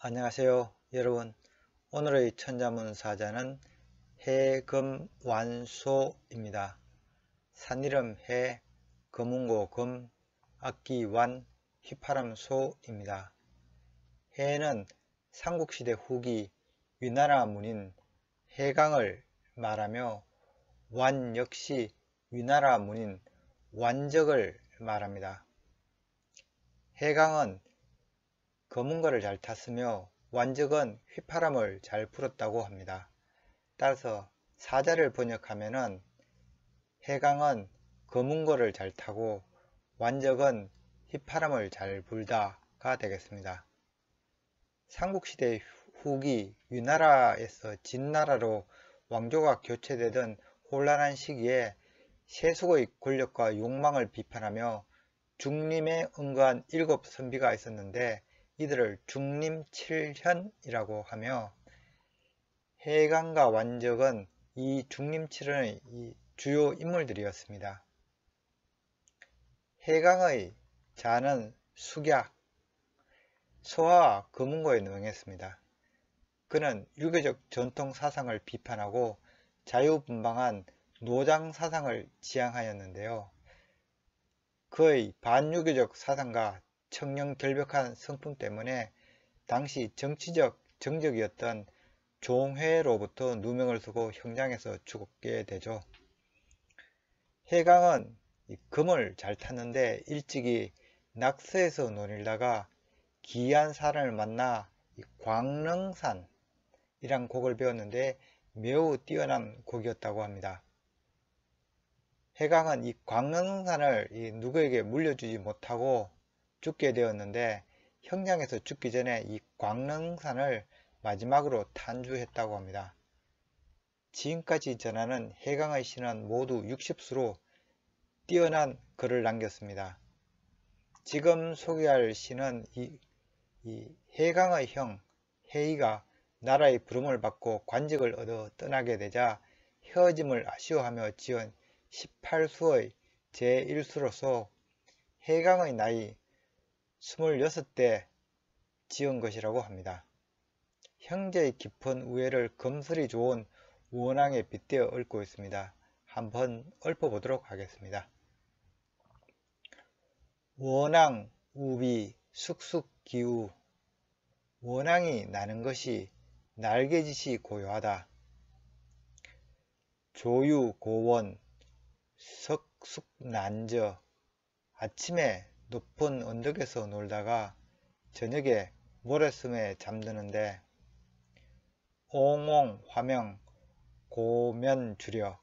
안녕하세요 여러분. 오늘의 천자문 사자는 해금완소입니다. 산이름 해, 금운고 금, 악기 완, 휘파람소입니다. 해는 삼국시대 후기 위나라 문인 해강을 말하며 완 역시 위나라 문인 완적을 말합니다. 해강은 검은거를 잘 탔으며 완적은 휘파람을 잘 불었다고 합니다. 따라서 사자를 번역하면은 해강은 검은거를 잘 타고 완적은 휘파람을 잘 불다가 되겠습니다. 삼국시대 후기 위나라에서 진나라로 왕조가 교체되던 혼란한 시기에 세속의 권력과 욕망을 비판하며 중림에 응거한 7선비가 있었는데 이들을 중림칠현이라고 하며 해강과 완적은 이 중림칠현의 주요 인물들이었습니다. 해강의 자는 숙약, 소화와 금운고에 능했습니다. 그는 유교적 전통 사상을 비판하고 자유분방한 노장 사상을 지향하였는데요. 그의 반유교적 사상과 청렴결벽한 성품 때문에 당시 정치적 정적이었던 종회로부터 누명을 쓰고 형장에서 죽게 되죠. 해강은 금을 잘 탔는데 일찍이 낙서에서 논일다가 기이한 사람을 만나 광릉산이란 곡을 배웠는데 매우 뛰어난 곡이었다고 합니다. 해강은 이 광릉산을 누구에게 물려주지 못하고 죽게 되었는데 형장에서 죽기 전에 이 광릉산을 마지막으로 탄주했다고 합니다. 지금까지 전하는 해강의 시는 모두 60수로 뛰어난 글을 남겼습니다. 지금 소개할 시는 이 해강의 형 해이가 나라의 부름을 받고 관직을 얻어 떠나게 되자 헤어짐을 아쉬워하며 지은 18수의 제1수로서 해강의 나이 26대 지은 것이라고 합니다. 형제의 깊은 우애를 검술이 좋은 원앙에 빗대어 읊고 있습니다. 한번 읊어보도록 하겠습니다. 원앙 우비 숙숙기우 원앙이 나는 것이 날개짓이 고요하다. 조유고원 석숙난저 아침에 높은 언덕에서 놀다가 저녁에 모래섬에 잠드는데 옹옹 화명 고면주려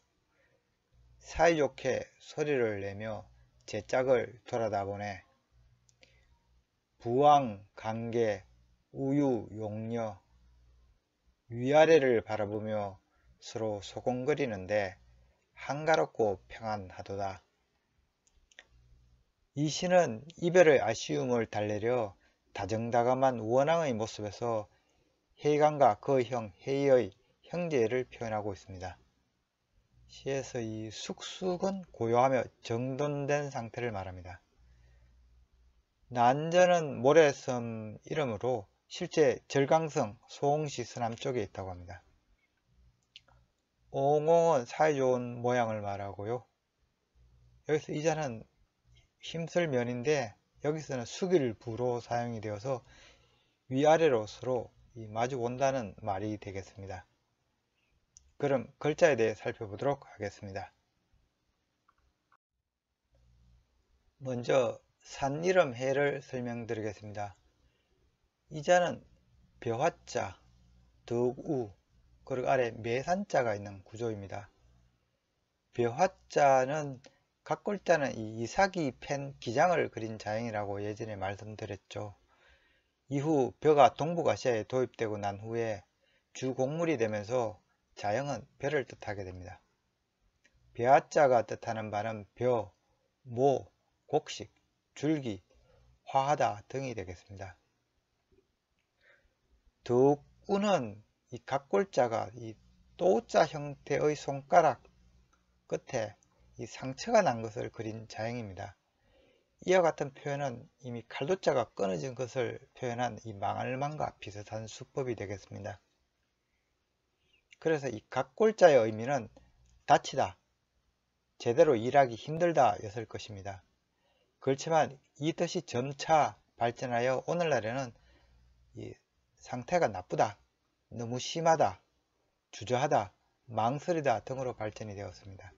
사이좋게 소리를 내며 제 짝을 돌아다보네. 부왕 강계 우유 용녀 위아래를 바라보며 서로 소곤거리는데 한가롭고 평안하도다. 이 시는 이별의 아쉬움을 달래려 다정다감한 원앙의 모습에서 해강과 그 형 해이의 형제를 표현하고 있습니다. 시에서 이 숙숙은 고요하며 정돈된 상태를 말합니다. 난저는 모래섬 이름으로 실제 절강성 소홍시 서남 쪽에 있다고 합니다. 옹옹은 사이좋은 모양을 말하고요. 여기서 이자는 힘쓸 면인데 여기서는 숙일 부로 사용이 되어서 위아래로 서로 마주 온다는 말이 되겠습니다. 그럼 글자에 대해 살펴보도록 하겠습니다. 먼저 산 이름 해를 설명드리겠습니다. 이자는 벼화자, 덕우, 그리고 아래 매산자가 있는 구조입니다. 벼화자는 각 글자는 이 이삭이 펜 기장을 그린 자형이라고 예전에 말씀드렸죠. 이후 벼가 동북아시아에 도입되고 난 후에 주곡물이 되면서 자형은 벼를 뜻하게 됩니다. 벼자가 뜻하는 바는 벼, 모, 곡식, 줄기, 화하다 등이 되겠습니다. 덕우는 이 각골자가 이 또자 형태의 손가락 끝에 이 상처가 난 것을 그린 자형입니다. 이와 같은 표현은 이미 칼도자가 끊어진 것을 표현한 이 망할만과 비슷한 수법이 되겠습니다. 그래서 이 각골자의 의미는 다치다, 제대로 일하기 힘들다 였을 것입니다. 그렇지만 이 뜻이 점차 발전하여 오늘날에는 이 상태가 나쁘다, 너무 심하다, 주저하다, 망설이다 등으로 발전이 되었습니다.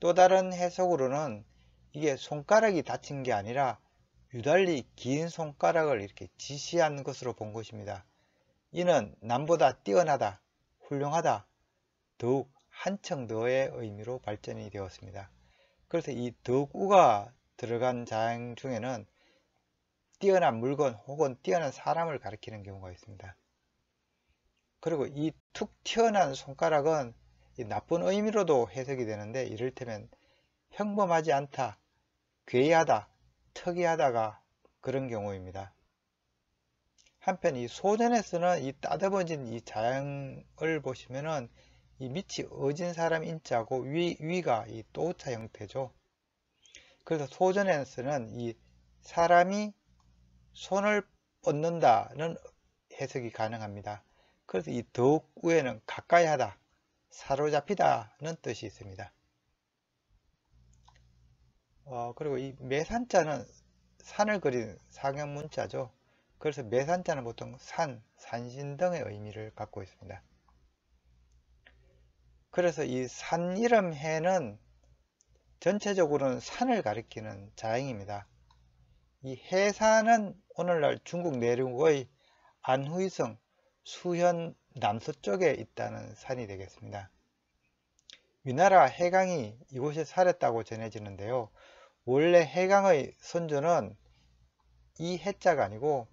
또 다른 해석으로는 이게 손가락이 다친 게 아니라 유달리 긴 손가락을 이렇게 지시한 것으로 본 것입니다. 이는 남보다 뛰어나다, 훌륭하다, 더욱 한층 더의 의미로 발전이 되었습니다. 그래서 이 더욱우가 들어간 자양 중에는 뛰어난 물건 혹은 뛰어난 사람을 가리키는 경우가 있습니다. 그리고 이 툭 튀어나온 손가락은 이 나쁜 의미로도 해석이 되는데, 이를테면 평범하지 않다, 괴이하다, 특이하다가 그런 경우입니다. 한편 이 소전에 쓰는 이 따듬어진 이 자양을 보시면은 이 밑이 어진 사람 인자고 위가 이 또우자 형태죠. 그래서 소전에 쓰는 이 사람이 손을 뻗는다는 해석이 가능합니다. 그래서 이 더욱 위에는 가까이 하다, 사로잡히다는 뜻이 있습니다. 그리고 이 매산자는 산을 그린 상형문자죠. 그래서 매산자는 보통 산, 산신 등의 의미를 갖고 있습니다. 그래서 이 산 이름 해는 전체적으로는 산을 가리키는 자행입니다. 이 해산은 오늘날 중국 내륙의 안후이성, 수현 남서쪽에 있다는 산이 되겠습니다. 위나라 해강이 이곳에 살았다고 전해지는데요. 원래 해강의 선조는 이 해자가 아니고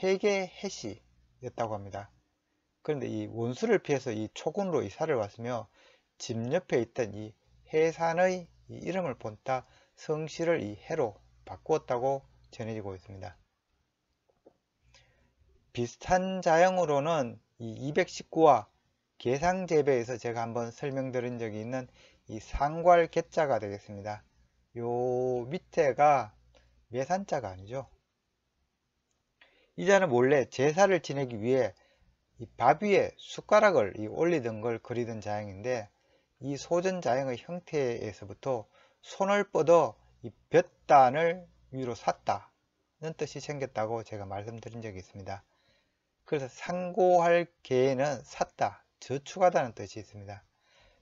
회계 해시였다고 합니다. 그런데 이 원수를 피해서 이 초군으로 이사를 왔으며 집 옆에 있던 이 해산의 이 이름을 본따 성씨를 이 해로 바꾸었다고 전해지고 있습니다. 비슷한 자형으로는 이 219화 계상재배에서 제가 한번 설명드린 적이 있는 이 상괄개자가 되겠습니다. 요 밑에가 매산자가 아니죠. 이 자는 원래 제사를 지내기 위해 이 밥 위에 숟가락을 올리던 걸 그리던 자형인데, 이 소전 자형의 형태에서부터 손을 뻗어 이 볕단을 위로 샀다는 뜻이 생겼다고 제가 말씀드린 적이 있습니다. 그래서 상고할 개에는 샀다, 저축하다는 뜻이 있습니다.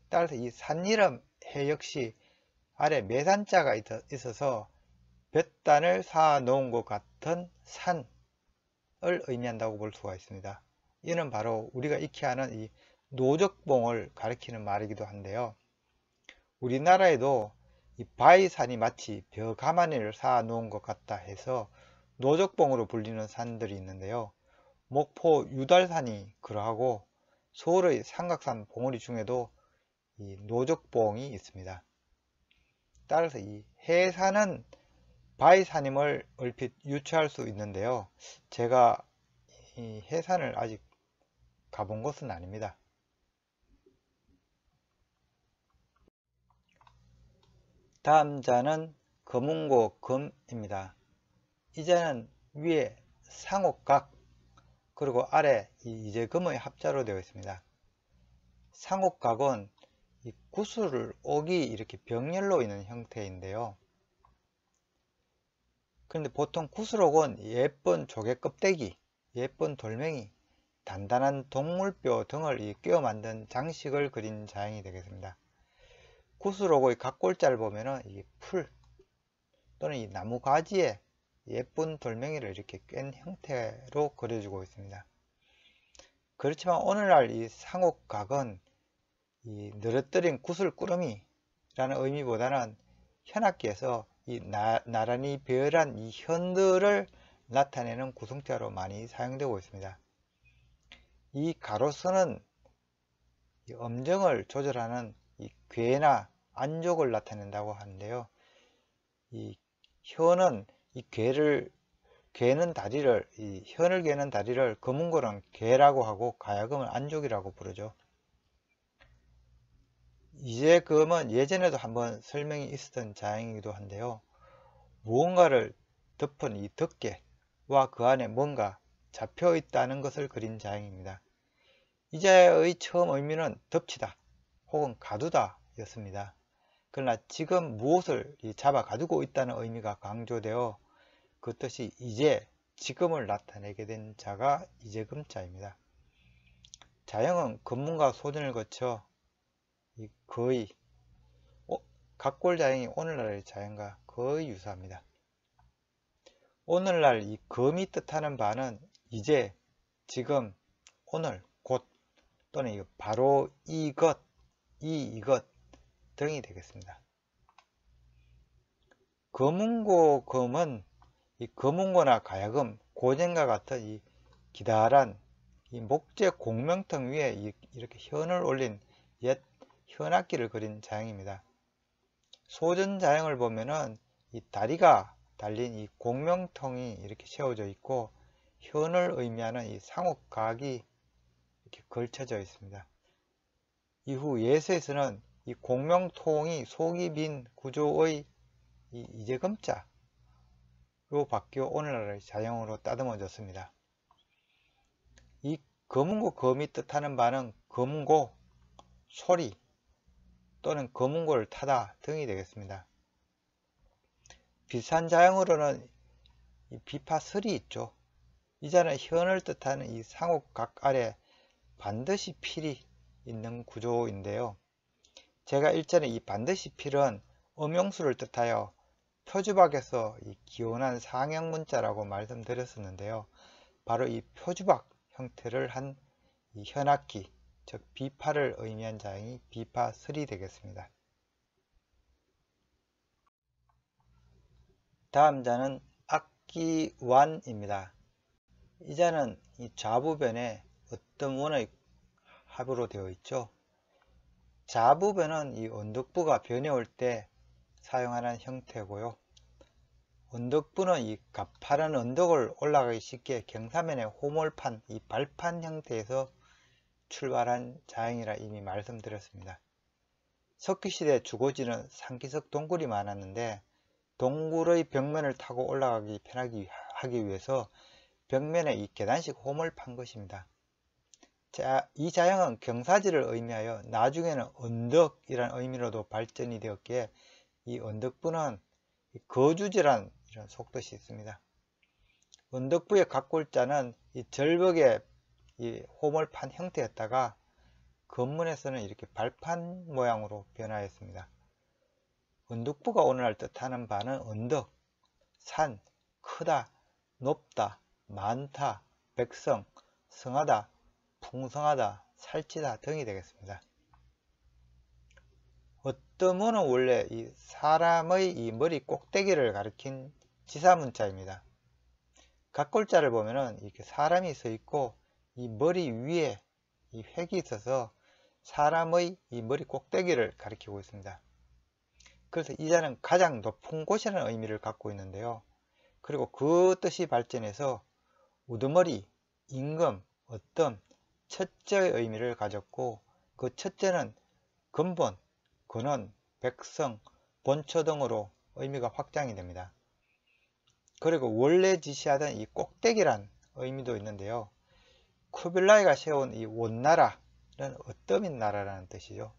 따라서 이 산이름 해 역시 아래 매산자가 있어서 볕단을 쌓아 놓은 것 같은 산을 의미한다고 볼 수가 있습니다. 이는 바로 우리가 익히 아는 이 노적봉을 가리키는 말이기도 한데요. 우리나라에도 이 바위산이 마치 벼 가마니를 쌓아 놓은 것 같다 해서 노적봉으로 불리는 산들이 있는데요. 목포 유달산이 그러하고 서울의 삼각산 봉우리 중에도 이 노적봉이 있습니다. 따라서 이 해산은 바위산임을 얼핏 유추할 수 있는데요. 제가 이 해산을 아직 가본 것은 아닙니다. 다음 자는 거문고 금입니다. 이 자는 위에 상옥각 그리고 아래 이재금의 합자로 되어 있습니다. 상옥각은 이 구슬을 옥이 이렇게 병렬로 있는 형태인데요. 그런데 보통 구슬옥은 예쁜 조개 껍데기, 예쁜 돌멩이, 단단한 동물뼈 등을 끼워 만든 장식을 그린 자형이 되겠습니다. 구슬옥의 각골자를 보면은 이 풀 또는 이 나무 가지에 예쁜 돌멩이를 이렇게 꿰는 형태로 그려지고 있습니다. 그렇지만 오늘날 이 상옥각은 이 늘어뜨린 구슬꾸러미라는 의미보다는 현악기에서 이 나란히 배열한 이 현들을 나타내는 구성자로 많이 사용되고 있습니다. 이 가로선은 이 음정을 조절하는 이 괴나 안족을 나타낸다고 하는데요. 이 현은 이 괴는 다리를, 이 현을 괴는 다리를 거문고는 괴라고 하고 가야금은 안족이라고 부르죠. 이재금은 예전에도 한번 설명이 있었던 자형이기도 한데요. 무언가를 덮은 이 덮개와 그 안에 뭔가 잡혀 있다는 것을 그린 자형입니다. 이 자의 처음 의미는 덮치다 혹은 가두다 였습니다. 그러나 지금 무엇을 잡아 가두고 있다는 의미가 강조되어 그 뜻이 이제, 지금을 나타내게 된 자가 이제금자입니다. 자형은 금문과 소전을 거쳐 거의 각골자형이 오늘날의 자형과 거의 유사합니다. 오늘날 이 금이 뜻하는 바는 이제, 지금, 오늘, 곧 또는 바로 이것, 이것 등이 되겠습니다. 거문고 금은 이 거문고나 가야금, 고쟁과 같은 이 기다란 이 목재 공명턱 위에 이렇게 현을 올린 옛 현악기를 그린 자형입니다. 소전 자형을 보면은 이 다리가 달린 이 공명통이 이렇게 세워져 있고 현을 의미하는 이 상옥각이 이렇게 걸쳐져 있습니다. 이후 예서에서는 이 공명통이 속이 빈 구조의 이 이제금자로 바뀌어 오늘날의 자형으로 따듬어졌습니다. 이 거문고 검이 뜻하는 바는 거문고, 소리 또는 거문고를 타다 등이 되겠습니다. 비슷한 자형으로는 이 비파설이 있죠. 이 자는 현을 뜻하는 이 상옥각 아래 반드시 필이 있는 구조인데요. 제가 일전에 이 반드시 필은 음용수를 뜻하여 표주박에서 이 기원한 상형 문자라고 말씀드렸었는데요. 바로 이 표주박 형태를 한 이 현악기, 즉 비파를 의미한 자형이 비파설이 되겠습니다. 다음 자는 악기완입니다. 이 자는 이 좌부변에 어떤 원의 합으로 되어 있죠. 좌부변은 이 언덕부가 변해올 때 사용하는 형태고요. 언덕부는 이 가파른 언덕을 올라가기 쉽게 경사면의 호몰판, 이 발판 형태에서 출발한 자형이라 이미 말씀드렸습니다. 석기시대 주거지는 산기슭 동굴이 많았는데 동굴의 벽면을 타고 올라가기 편하게 하기 위해서 벽면에 이 계단식 홈을 판 것입니다. 자, 이 자형은 경사지를 의미하여 나중에는 언덕이라는 의미로도 발전이 되었기에 이 언덕부는 거주지란 이런 속뜻이 있습니다. 언덕부의 각골자는 이 절벽에 이 홈을 판 형태였다가 건문에서는 이렇게 발판 모양으로 변화했습니다. 언덕부가 오늘날 뜻하는 바는 언덕, 산, 크다, 높다, 많다, 백성, 성하다, 풍성하다, 살찌다 등이 되겠습니다. 어떠문은 원래 이 사람의 이 머리 꼭대기를 가리킨 지사문자입니다. 각골자를 보면은 이렇게 사람이 서 있고 이 머리 위에 이 획이 있어서 사람의 이 머리 꼭대기를 가리키고 있습니다. 그래서 이 자는 가장 높은 곳이라는 의미를 갖고 있는데요. 그리고 그 뜻이 발전해서 우두머리, 임금, 어떤, 첫째의 의미를 가졌고 그 첫째는 근본, 근원, 백성, 본처 등으로 의미가 확장이 됩니다. 그리고 원래 지시하던 이 꼭대기란 의미도 있는데요. 쿠빌라이가 세운 이 원나라는 어떠민 나라라는 뜻이죠.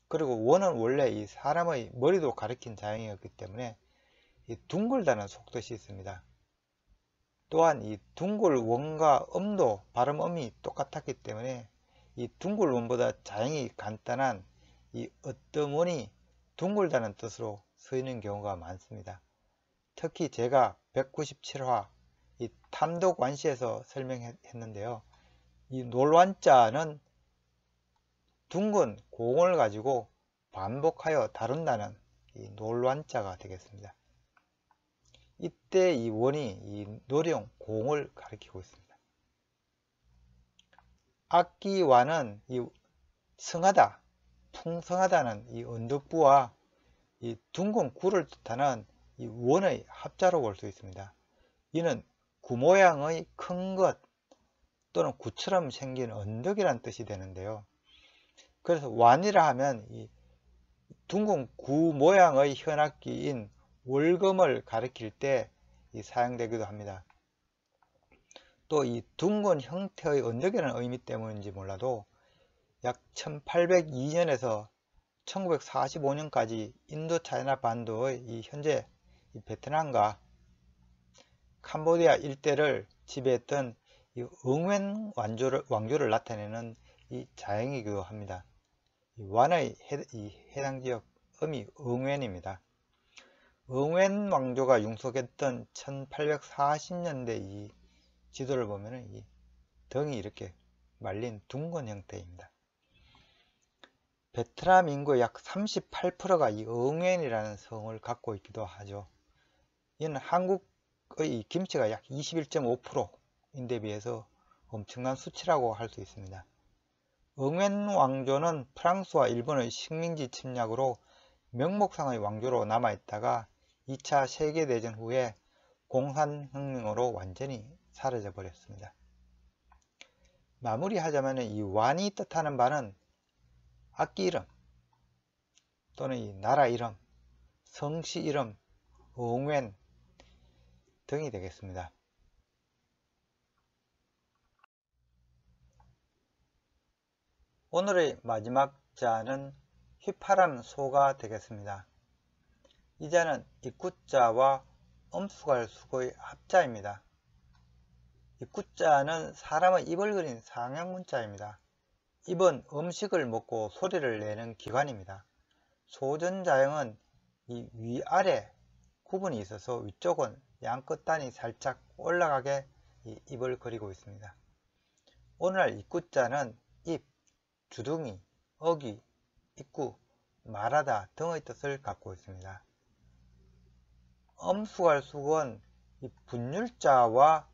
그리고 원은 원래 이 사람의 머리도 가리킨 자형이었기 때문에 이 둥글다는 속뜻이 있습니다. 또한 이 둥글 원과 음도 발음음이 똑같았기 때문에 이 둥글 원보다 자형이 간단한 이 어떠원이 둥글다는 뜻으로 쓰이는 경우가 많습니다. 특히 제가 197화 이 탐독완시에서 설명했는데요. 이 놀완자는 둥근 공을 가지고 반복하여 다룬다는 이 놀완자가 되겠습니다. 이때 이 원이 이 노령 공을 가리키고 있습니다. 악기와는 이 성하다, 풍성하다는 이 언덕부와 이 둥근 구를 뜻하는 이 원의 합자로 볼 수 있습니다. 이는 구 모양의 큰 것 또는 구처럼 생긴 언덕이란 뜻이 되는데요. 그래서 완이라 하면 이 둥근 구 모양의 현악기인 월금을 가리킬 때 사용되기도 합니다. 또 이 둥근 형태의 언덕이라는 의미 때문인지 몰라도 약 1802년에서 1945년까지 인도 차이나 반도의 현재 베트남과 캄보디아 일대를 지배했던 이 응웬 왕조를 나타내는 이 자형이기도 합니다. 이 완의 해당 지역 음이 응웬입니다. 응웬 왕조가 융속했던 1840년대 이 지도를 보면 이 등이 이렇게 말린 둥근 형태입니다. 베트남 인구의 약 38%가 이 응웬이라는 성을 갖고 있기도 하죠. 이는 한국의 김치가 약 21.5%인데 비해서 엄청난 수치라고 할 수 있습니다. 응웬 왕조는 프랑스와 일본의 식민지 침략으로 명목상의 왕조로 남아있다가 2차 세계대전 후에 공산혁명으로 완전히 사라져 버렸습니다. 마무리하자면 이 완이 뜻하는 바는 악기 이름 또는 이 나라 이름, 성씨 이름, 응웬 등이 되겠습니다. 오늘의 마지막 자는 휘파람 소가 되겠습니다. 이 자는 입구자와 엄수갈 수의 합자입니다. 입구자는 사람의 입을 그린 상형문자입니다. 입은 음식을 먹고 소리를 내는 기관입니다. 소전자형은 이 위아래 구분이 있어서 위쪽은 양 끝단이 살짝 올라가게 입을 그리고 있습니다. 오늘날 입구자는 입, 주둥이, 어귀, 입구, 말하다 등의 뜻을 갖고 있습니다. 엄수갈숙은 이 분율자와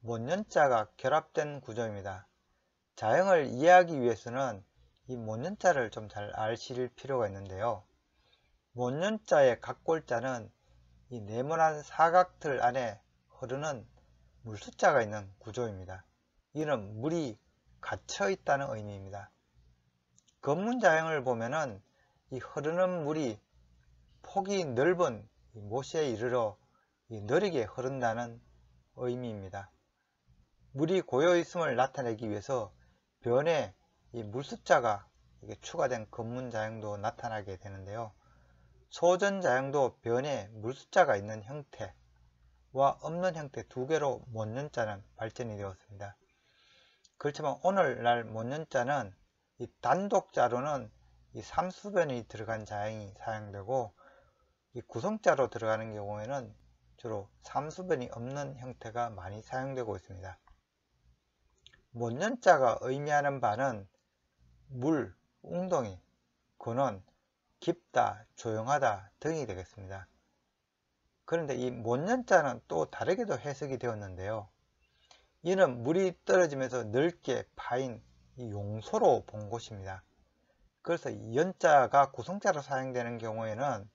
못년자가 결합된 구조입니다. 자형을 이해하기 위해서는 이 못년자를 좀 잘 아실 필요가 있는데요. 못년자의 각골자는 이 네모난 사각틀 안에 흐르는 물숫자가 있는 구조입니다. 이는 물이 갇혀 있다는 의미입니다. 건문자형을 보면은 이 흐르는 물이 폭이 넓은 못에 이르러 느리게 흐른다는 의미입니다. 물이 고여 있음을 나타내기 위해서 변에 이 물숫자가 추가된 건문자형도 나타나게 되는데요. 소전자형도 변에 물숫자가 있는 형태와 없는 형태 두 개로 못년자는 발전이 되었습니다. 그렇지만 오늘날 못년자는 이 단독자로는 이 삼수변이 들어간 자형이 사용되고 이 구성자로 들어가는 경우에는 주로 삼수변이 없는 형태가 많이 사용되고 있습니다. 못년자가 의미하는 바는 물, 웅덩이, 근원, 깊다, 조용하다 등이 되겠습니다. 그런데 이 못년자는 또 다르게도 해석이 되었는데요. 이는 물이 떨어지면서 넓게 파인 용소로 본 곳입니다. 그래서 이 연자가 구성자로 사용되는 경우에는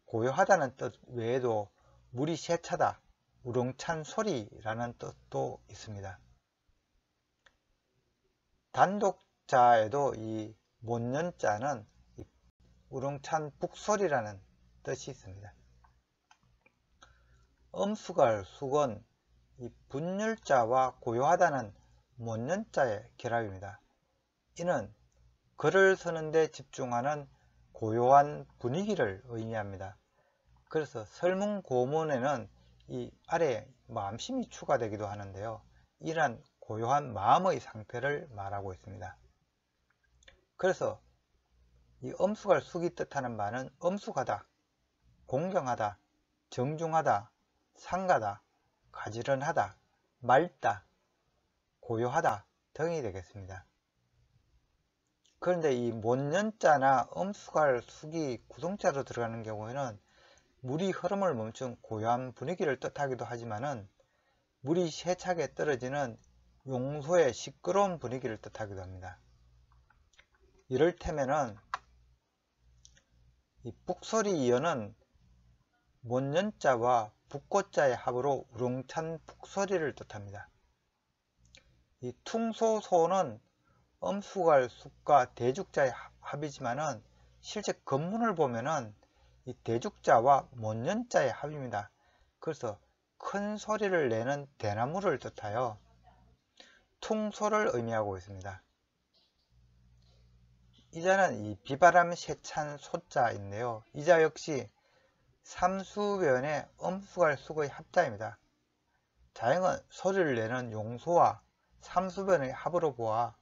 고요하다는 뜻 외에도 물이 세차다, 우렁찬 소리라는 뜻도 있습니다. 단독자에도 이 못년자는 우렁찬 북소리라는 뜻이 있습니다. 엄수갈 숙은 이 분율자와 고요하다는 못년자의 결합입니다. 이는 글을 쓰는데 집중하는 고요한 분위기를 의미합니다. 그래서 설문고문에는 이 아래에 마음심이 추가되기도 하는데요. 이러한 고요한 마음의 상태를 말하고 있습니다. 그래서 이 엄숙할 숙이 뜻하는 바는 엄숙하다, 공경하다, 정중하다, 상가다, 가지런하다, 맑다, 고요하다 등이 되겠습니다. 그런데 이 못년자나 엄숙할 숙이 구성자로 들어가는 경우에는 물이 흐름을 멈춘 고요한 분위기를 뜻하기도 하지만은 물이 세차게 떨어지는 용소의 시끄러운 분위기를 뜻하기도 합니다. 이를테면은 이 북소리 이어는 못년자와 북고자의 합으로 우렁찬 북소리를 뜻합니다. 이 퉁소소는 엄숙할 숙과 대죽자의 합이지만은 실제 건문을 보면은 이 대죽자와 못년자의 합입니다. 그래서 큰 소리를 내는 대나무를 뜻하여 퉁소를 의미하고 있습니다. 이자는 이 비바람 세찬 소자인데요. 이자 역시 삼수변의 음수갈 수의 합자입니다. 자영은 소리를 내는 용소와 삼수변의 합으로 보아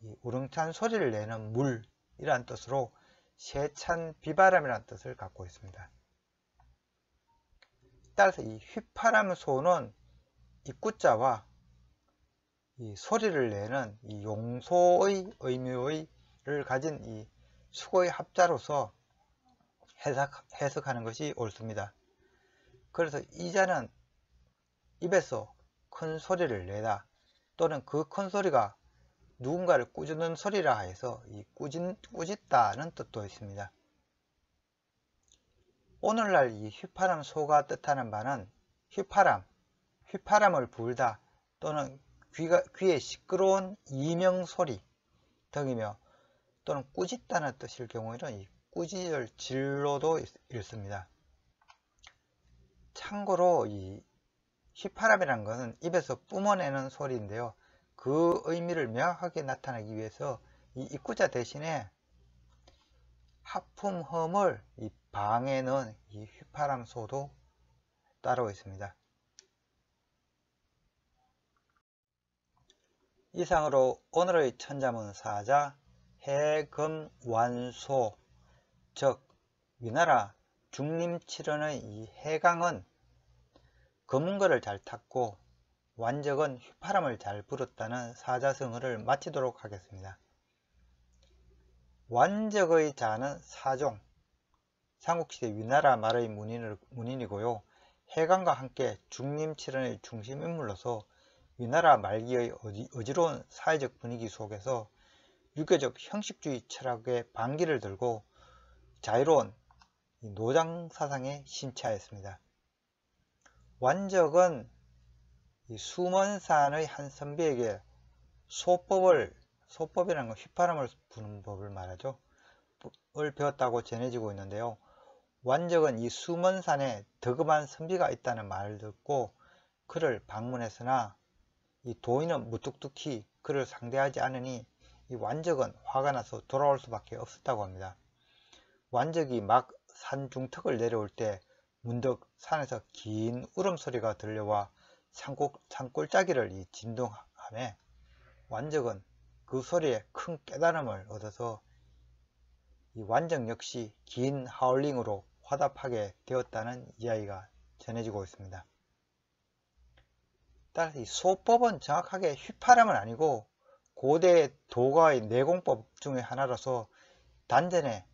이 우렁찬 소리를 내는 물이란 뜻으로 세찬 비바람이란 뜻을 갖고 있습니다. 따라서 이 휘파람소는 입구자와 이 소리를 내는 이 용소의 의미를 가진 이 수거의 합자로서 해석하는 것이 옳습니다. 그래서 이자는 입에서 큰 소리를 내다 또는 그 큰 소리가 누군가를 꾸짖는 소리라 해서 이 꾸짖다는 뜻도 있습니다. 오늘날 이 휘파람소가 뜻하는 바는 휘파람을 불다 또는 귀에 시끄러운 이명소리 등이며 또는 꾸짖다는 뜻일 경우에는 이 꾸짖을 진로도 읽습니다. 참고로 이 휘파람이라는 것은 입에서 뿜어내는 소리인데요. 그 의미를 명확하게 나타내기 위해서 이 입구자 대신에 하품흠을 이 방에 넣은 이 휘파람소도 따로 있습니다. 이상으로 오늘의 천자문 사자 해금완소, 즉 위나라 중림칠언의 이 해강은 검은거를 잘 탔고 완적은 휘파람을 잘 불었다는 사자성어를 마치도록 하겠습니다. 완적의 자는 사종, 삼국시대 위나라 말의 문인이고요. 해강과 함께 중림칠언의 중심인물로서 위나라 말기의 어지러운 사회적 분위기 속에서 유교적 형식주의 철학의 반기를 들고 자유로운 노장 사상에 심취하였습니다. 완적은 수먼산의 한 선비에게 소법이라는 건 휘파람을 부는 법을 말하죠. 을 배웠다고 전해지고 있는데요. 완적은 이 수먼산에 덕음한 선비가 있다는 말을 듣고 그를 방문했으나 이 도인은 무뚝뚝히 그를 상대하지 않으니 이 완적은 화가 나서 돌아올 수밖에 없었다고 합니다. 완적이 막 산 중턱을 내려올 때 문득 산에서 긴 울음소리가 들려와 산골짜기를 진동하며 완적은 그 소리에 큰 깨달음을 얻어서 이 완적 역시 긴 하울링으로 화답하게 되었다는 이야기가 전해지고 있습니다. 따라서 이 소법은 정확하게 휘파람은 아니고 고대 도가의 내공법 중의 하나로서 단전에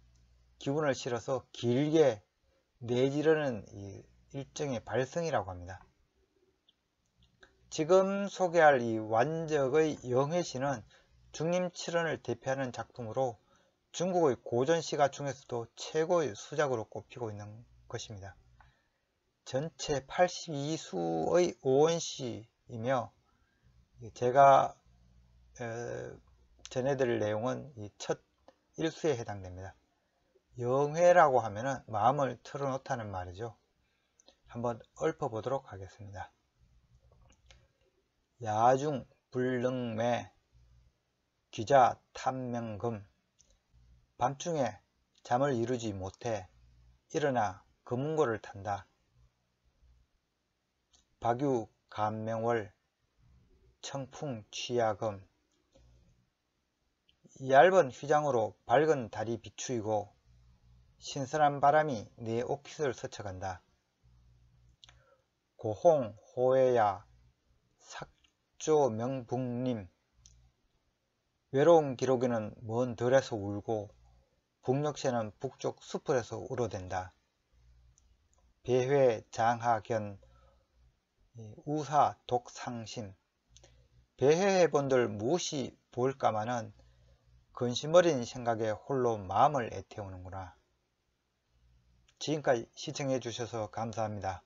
기운을 실어서 길게 내지르는 일종의 발성이라고 합니다. 지금 소개할 이 완적의 영회시는 중림칠언을 대표하는 작품으로 중국의 고전시가 중에서도 최고의 수작으로 꼽히고 있는 것입니다. 전체 82수의 오원시이며 제가 전해드릴 내용은 이 첫 1수에 해당됩니다. 영회라고 하면은 마음을 털어놓다는 말이죠. 한번 읊어보도록 하겠습니다. 야중 불능매 귀자 탐명금, 밤중에 잠을 이루지 못해 일어나 금은고를 탄다. 박유 감명월 청풍 취야금, 얇은 휘장으로 밝은 달이 비추이고 신선한 바람이 내 옷깃을 스쳐간다. 고홍 호해야 삭조 명북림, 외로운 기록에는 먼 들에서 울고 북녘새는 북쪽 수풀에서 울어댄다. 배회 장하견 우사 독상심, 배회해본들 무엇이 보일까마는 근심어린 생각에 홀로 마음을 애태우는구나. 지금까지 시청해 주셔서 감사합니다.